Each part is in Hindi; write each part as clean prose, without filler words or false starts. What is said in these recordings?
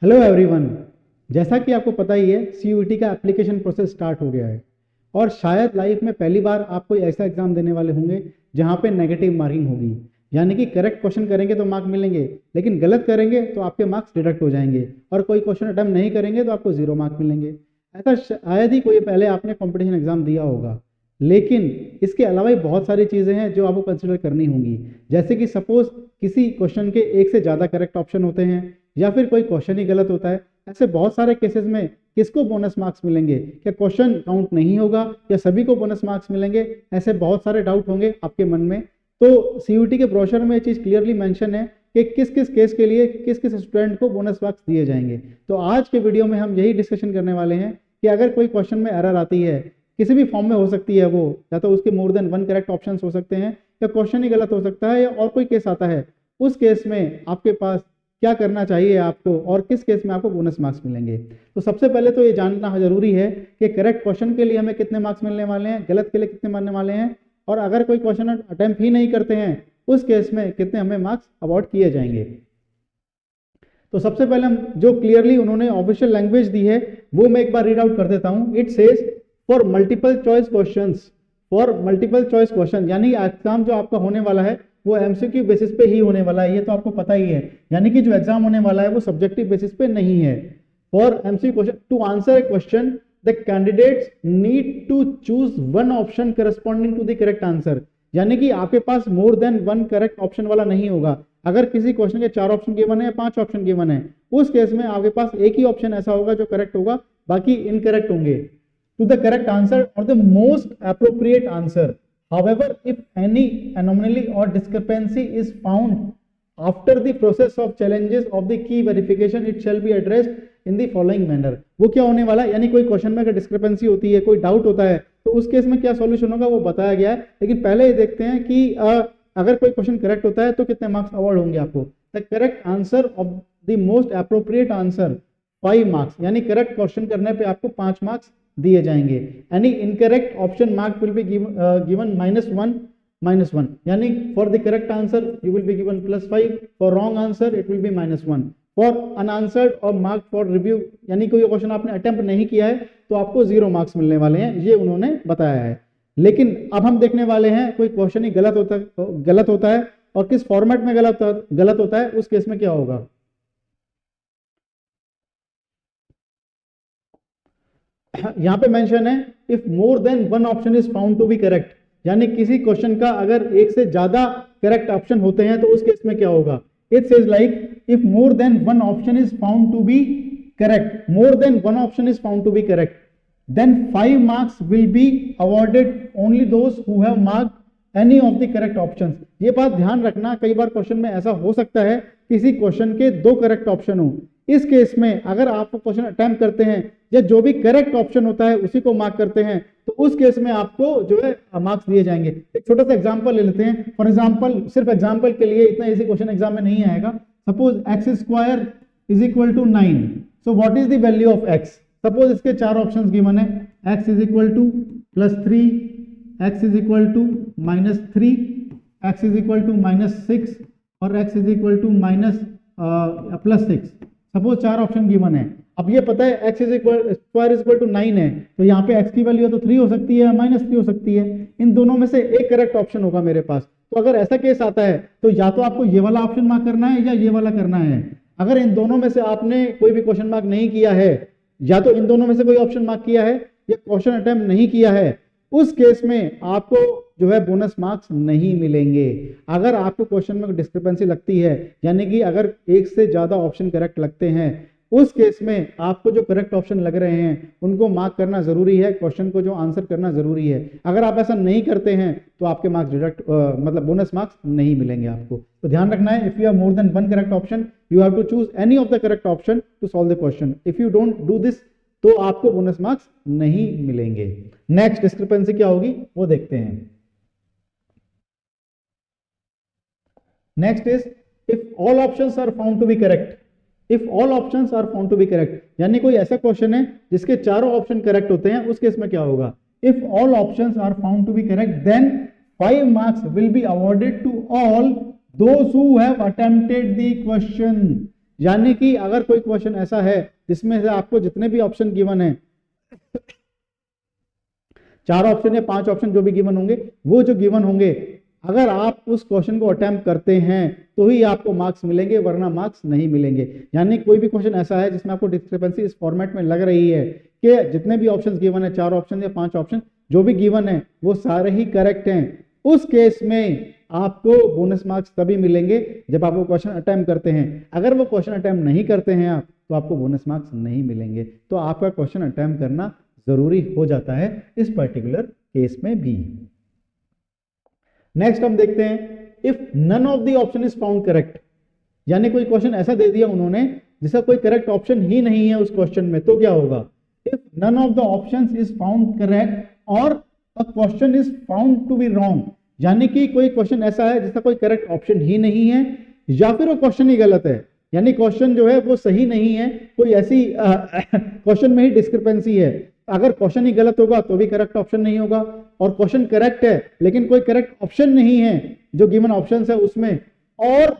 Hello everyone. जैसा कि आपको पता ही है सीयूईटी का एप्लीकेशन प्रोसेस स्टार्ट हो गया है और शायद लाइफ में पहली बार आप कोई ऐसा एग्जाम देने वाले होंगे जहां पे नेगेटिव मार्किंग होगी। यानी कि करेक्ट क्वेश्चन करेंगे तो मार्क मिलेंगे, लेकिन गलत करेंगे तो आपके मार्क्स डिडक्ट हो जाएंगे और कोई क्वेश्चन अटेम्प्ट नहीं करेंगे तो आपको जीरो मार्क मिलेंगे। ऐसा शायद ही कोई पहले आपने कॉम्पिटिशन एग्जाम दिया होगा, लेकिन इसके अलावा भी बहुत सारी चीज़ें हैं जो आपको कंसिडर करनी होंगी। जैसे कि सपोज किसी क्वेश्चन के एक से ज़्यादा करेक्ट ऑप्शन होते हैं या फिर कोई क्वेश्चन ही गलत होता है। ऐसे बहुत सारे केसेस में किसको बोनस मार्क्स मिलेंगे, क्या क्वेश्चन काउंट नहीं होगा या सभी को बोनस मार्क्स मिलेंगे, ऐसे बहुत सारे डाउट होंगे आपके मन में। तो सीयूईटी के ब्रोशर में ये चीज़ क्लियरली मेंशन है कि किस किस केस के लिए किस किस स्टूडेंट को बोनस मार्क्स दिए जाएंगे। तो आज के वीडियो में हम यही डिस्कशन करने वाले हैं कि अगर कोई क्वेश्चन में एरर आती है, किसी भी फॉर्म में हो सकती है वो, या तो उसके मोर देन वन करेक्ट ऑप्शंस हो सकते हैं या क्वेश्चन ही गलत हो सकता है या और कोई केस आता है, उस केस में आपके पास क्या करना चाहिए आपको और किस केस में आपको बोनस मार्क्स मिलेंगे। तो सबसे पहले तो ये जानना जरूरी है कि करेक्ट क्वेश्चन के लिए हमें कितने मार्क्स मिलने वाले हैं, गलत के लिए कितने मिलने वाले हैं, और अगर कोई क्वेश्चन अटेम्प्ट ही नहीं करते हैं उस केस में कितने हमें मार्क्स अवॉर्ड किए जाएंगे। तो सबसे पहले हम जो क्लियरली उन्होंने ऑफिशियल लैंग्वेज दी है वो मैं एक बार रीड आउट कर देता हूं। It says for multiple choice questions, for multiple choice question, यानी एग्जाम जो आपका होने वाला है वो एमसीक्यू बेसिस पे ही होने वाला है, ये तो आपको पता ही है। यानी कि जो एग्जाम होने वाला है वो सब्जेक्टिव बेसिस पे नहीं है। For MCQ question, to answer a question the candidates need to choose one option corresponding to the correct answer. यानी कि आपके पास more than one correct option वाला नहीं होगा। अगर किसी क्वेश्चन के 4 ऑप्शन गिवन है या 5 ऑप्शन गिवन है, उस केस में आपके पास एक ही ऑप्शन ऐसा होगा जो करेक्ट होगा, बाकी इनकरेक्ट होंगे। टू द करेक्ट आंसर और the most appropriate answer, however if any anomaly or discrepancy is found after the process of challenges of the key verification it shall be addressed in the following manner। वो क्या होने वाला है, यानी कोई क्वेश्चन में अगर डिस्क्रिपेंसी होती है, कोई डाउट होता है, तो उस केस में क्या सॉल्यूशन होगा वो बताया गया है। लेकिन पहले ये देखते हैं कि अगर कोई क्वेश्चन करेक्ट होता है तो कितने मार्क्स अवार्ड होंगे आपको। The correct answer of the most appropriate answer 5 marks, यानी करेक्ट क्वेश्चन करने पे आपको 5 मार्क्स दिए जाएंगे। Any incorrect option mark will be given -1, यानी for the correct answer you will be given +5, for wrong answer it will be -1, for unanswered और मार्क फॉर रिव्यू, यानी कोई क्वेश्चन आपने अटेम्प्ट नहीं किया है तो आपको 0 मार्क्स मिलने वाले हैं, ये उन्होंने बताया है। लेकिन अब हम देखने वाले हैं कोई क्वेश्चन ही गलत होता है और किस फॉर्मेट में गलत होता है, उस केस में क्या होगा। यहां पे मेंशन है if more than one option is found to be correct, यानी किसी क्वेश्चन का अगर एक से ज्यादा करेक्ट ऑप्शन होते हैं तो उस केस में क्या होगा। It says like if more than one option is found to be correct, more than one option is found to be correct, then 5 marks will be awarded only those who have marked any of the correct options। ये बात ध्यान रखना, कई बार क्वेश्चन में ऐसा हो सकता है किसी क्वेश्चन के 2 करेक्ट ऑप्शन हो। इस केस में अगर आप क्वेश्चन अटेम्प्ट करते हैं या जो भी करेक्ट ऑप्शन होता है उसी को मार्क करते हैं तो उस केस में आपको जो है मार्क्स दिए जाएंगे। एक छोटा सा एग्जांपल ले लेते हैं। फॉर एग्जांपल, सिर्फ एग्जांपल के लिए, इतना इजी क्वेश्चन एग्जाम में नहीं आएगा। Suppose x² = 9, so what is the value of x। Suppose इसके 4 ऑप्शंस गिवन है, x = +3, x = -3, x = -6 और x = +6। सपोज 4 ऑप्शन गिवन है। अब ये पता है x² = 9 है, तो यहाँ पे x की वैल्यू तो 3 हो सकती है, -3 हो सकती है। इन दोनों में से एक करेक्ट ऑप्शन होगा मेरे पास। तो अगर ऐसा केस आता है तो या तो आपको ये वाला ऑप्शन मार्क करना है या ये वाला करना है। अगर इन दोनों में से आपने कोई भी क्वेश्चन मार्क नहीं किया है, या तो इन दोनों में से कोई ऑप्शन मार्क किया है या क्वेश्चन अटेम्प्ट नहीं किया है, उस केस में आपको जो है बोनस मार्क्स नहीं मिलेंगे। अगर आपको क्वेश्चन में डिस्क्रिपेंसी लगती है, यानी कि अगर एक से ज्यादा ऑप्शन करेक्ट लगते हैं, उस केस में आपको जो करेक्ट ऑप्शन लग रहे हैं उनको मार्क करना जरूरी है, क्वेश्चन को जो आंसर करना जरूरी है। अगर आप ऐसा नहीं करते हैं तो आपके मार्क्स डिडक्ट मतलब बोनस मार्क्स नहीं मिलेंगे आपको। तो ध्यान रखना है, if you have more than one correct option you have to choose any of the correct option to solve the question. If you don't do this तो आपको बोनस मार्क्स नहीं मिलेंगे। नेक्स्ट डिस्क्रिपेंसी क्या होगी वो देखते हैं। Next is if all options are found to be correct. If all options are found to be correct, यानी कोई ऐसा क्वेश्चन है जिसके चारों ऑप्शन करेक्ट होते हैं, उस केस में क्या होगा। If all options are found to be correct then 5 marks will be awarded to all those who have attempted the question. यानी कि अगर कोई क्वेश्चन ऐसा है जिसमें से आपको जितने भी ऑप्शन गिवन है, 4 ऑप्शन या 5 ऑप्शन जो भी गिवन होंगे, वो जो गिवन होंगे, अगर आप उस क्वेश्चन को अटेम्प्ट करते हैं तो ही आपको मार्क्स मिलेंगे, वरना मार्क्स नहीं मिलेंगे। यानी कोई भी क्वेश्चन ऐसा है जिसमें आपको डिस्क्रिपेंसी इस फॉर्मेट में लग रही है कि जितने भी ऑप्शंस गिवन है, 4 ऑप्शन या 5 ऑप्शन जो भी गिवन है, वो सारे ही करेक्ट हैं, उस केस में आपको बोनस मार्क्स तभी मिलेंगे जब आप वो क्वेश्चन अटेम्प्ट करते हैं। अगर वो क्वेश्चन अटेम्प्ट नहीं करते हैं आप, तो आपको बोनस मार्क्स नहीं मिलेंगे। तो आपका क्वेश्चन अटेम्प्ट करना जरूरी हो जाता है इस पर्टिकुलर केस में भी। नेक्स्ट हम देखते हैं, if none of the option is found correct, यानी कोई क्वेश्चन ऐसा दे दिया उन्होंने जिसका कोई करेक्ट ऑप्शन ही नहीं है उस क्वेश्चन में, तो क्या होगा? If none of the options is found correct और a question is found to be wrong, यानी कि कोई क्वेश्चन ऐसा है जिसका कोई करेक्ट ऑप्शन ही नहीं है, या फिर वो क्वेश्चन ही गलत है, यानी क्वेश्चन जो है वो सही नहीं है, कोई ऐसी क्वेश्चन में ही डिस्क्रिपेंसी है। अगर क्वेश्चन ही गलत होगा तो भी करेक्ट ऑप्शन नहीं होगा, और क्वेश्चन करेक्ट है लेकिन कोई करेक्ट ऑप्शन नहीं है जो गिवन ऑप्शन है उसमें, और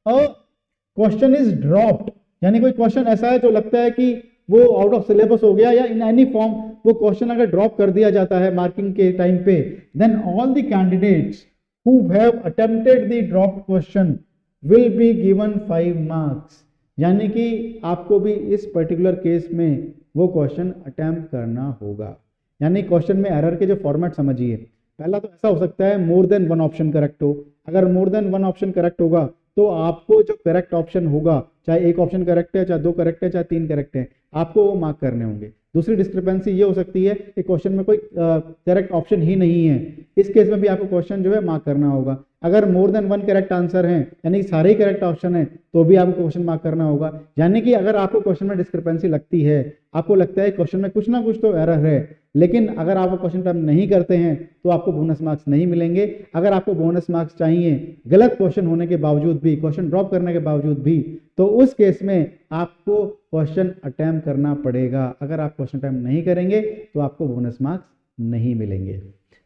क्वेश्चन इज ड्रॉप्ड, यानी कोई क्वेश्चन ऐसा है जो लगता है कि वो आउट ऑफ सिलेबस हो गया, या इन एनी फॉर्म वो क्वेश्चन अगर ड्रॉप कर दिया जाता है मार्किंग के टाइम पे, then all the candidates who have attempted the dropped question will be given 5 marks. यानी कि आपको भी इस पर्टिकुलर केस में वो क्वेश्चन अटेम्प्ट करना होगा। यानी क्वेश्चन में एरर के जो फॉर्मेट समझिए, पहला तो ऐसा हो सकता है मोर देन वन ऑप्शन करेक्ट हो। अगर मोर देन वन ऑप्शन करेक्ट होगा तो आपको जो करेक्ट ऑप्शन होगा, चाहे एक ऑप्शन करेक्ट है, चाहे 2 करेक्ट है, चाहे 3 करेक्ट है, आपको वो मार्क करने होंगे। दूसरी डिस्क्रिपेंसी ये हो सकती है कि क्वेश्चन में कोई करेक्ट ऑप्शन ही नहीं है, इस केस में भी आपको क्वेश्चन जो है मार्क करना होगा। अगर मोर देन वन करेक्ट आंसर है, यानी सारे ही करेक्ट ऑप्शन है, तो भी आपको क्वेश्चन मार्क करना होगा। यानी कि अगर आपको क्वेश्चन में डिस्क्रिपेंसी लगती है, आपको लगता है क्वेश्चन में कुछ ना कुछ तो एरर है, लेकिन अगर आप क्वेश्चन अटेम्प्ट नहीं करते हैं तो आपको बोनस मार्क्स नहीं मिलेंगे। अगर आपको बोनस मार्क्स चाहिए गलत क्वेश्चन होने के बावजूद भी, क्वेश्चन ड्रॉप करने के बावजूद भी, तो उस केस में आपको क्वेश्चन अटेम्प्ट करना पड़ेगा। अगर आप क्वेश्चन अटेम्प्ट नहीं करेंगे तो आपको बोनस मार्क्स नहीं मिलेंगे।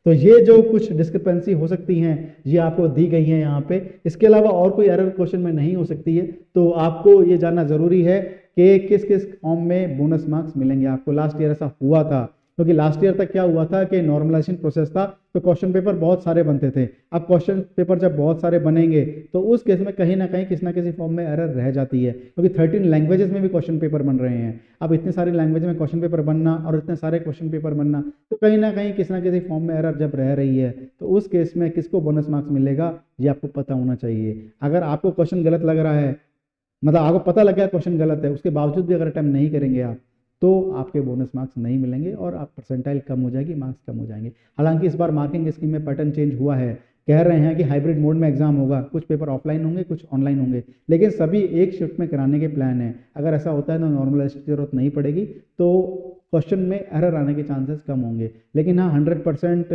तो ये जो कुछ डिस्क्रिपेंसी हो सकती हैं ये आपको दी गई है यहाँ पे। इसके अलावा और कोई एरर क्वेश्चन में नहीं हो सकती है, तो आपको ये जानना जरूरी है कि किस किस फॉर्म में बोनस मार्क्स मिलेंगे आपको। लास्ट ईयर ऐसा हुआ था, क्योंकि लास्ट ईयर तक क्या हुआ था कि नॉर्मलाइजेशन प्रोसेस था, तो क्वेश्चन पेपर बहुत सारे बनते थे। अब क्वेश्चन पेपर जब बहुत सारे बनेंगे तो उस केस में कहीं ना कहीं किसी ना किसी फॉर्म में एरर रह जाती है, क्योंकि 13 लैंग्वेजेस में भी क्वेश्चन पेपर बन रहे हैं। अब इतनी सारी लैंग्वेज में क्वेश्चन पेपर बनना और इतने सारे क्वेश्चन पेपर बनना, तो कहीं ना कहीं किसी ना किसी फॉर्म में एरर जब रह रही है, तो उस केस में किसको बोनस मार्क्स मिलेगा ये आपको पता होना चाहिए। अगर आपको क्वेश्चन गलत लग रहा है, मतलब आपको पता लग गया क्वेश्चन गलत है, उसके बावजूद भी अगर अटेम्प्ट नहीं करेंगे आप, तो आपके बोनस मार्क्स नहीं मिलेंगे और आप परसेंटाइल कम हो जाएगी, मार्क्स कम हो जाएंगे। हालांकि इस बार मार्किंग स्कीम में पैटर्न चेंज हुआ है, कह रहे हैं कि हाइब्रिड मोड में एग्जाम होगा, कुछ पेपर ऑफलाइन होंगे, कुछ ऑनलाइन होंगे, लेकिन सभी एक शिफ्ट में कराने के प्लान है। अगर ऐसा होता है तो नॉर्मलाइजेशन की जरूरत नहीं पड़ेगी, तो क्वेश्चन में एरर आने के चांसेस कम होंगे। लेकिन हाँ, 100%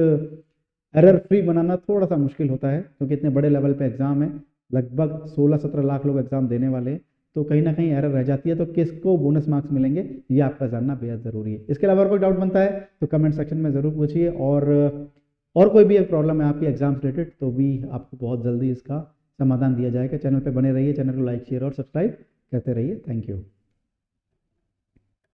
एरर फ्री बनाना थोड़ा सा मुश्किल होता है, क्योंकि इतने बड़े लेवल पे एग्जाम है, लगभग 16-17 लाख लोग एग्जाम देने वाले हैं, तो कहीं ना कहीं एरर रह जाती है। तो किसको बोनस मार्क्स मिलेंगे ये आपका जानना बेहद ज़रूरी है। इसके अलावा कोई डाउट बनता है तो कमेंट सेक्शन में ज़रूर पूछिए, और कोई भी एक प्रॉब्लम है आपकी एग्जाम रिलेटेड तो भी आपको बहुत जल्दी इसका समाधान दिया जाएगा। चैनल पे बने रहिए, चैनल को लाइक शेयर और सब्सक्राइब करते रहिए। Thank you.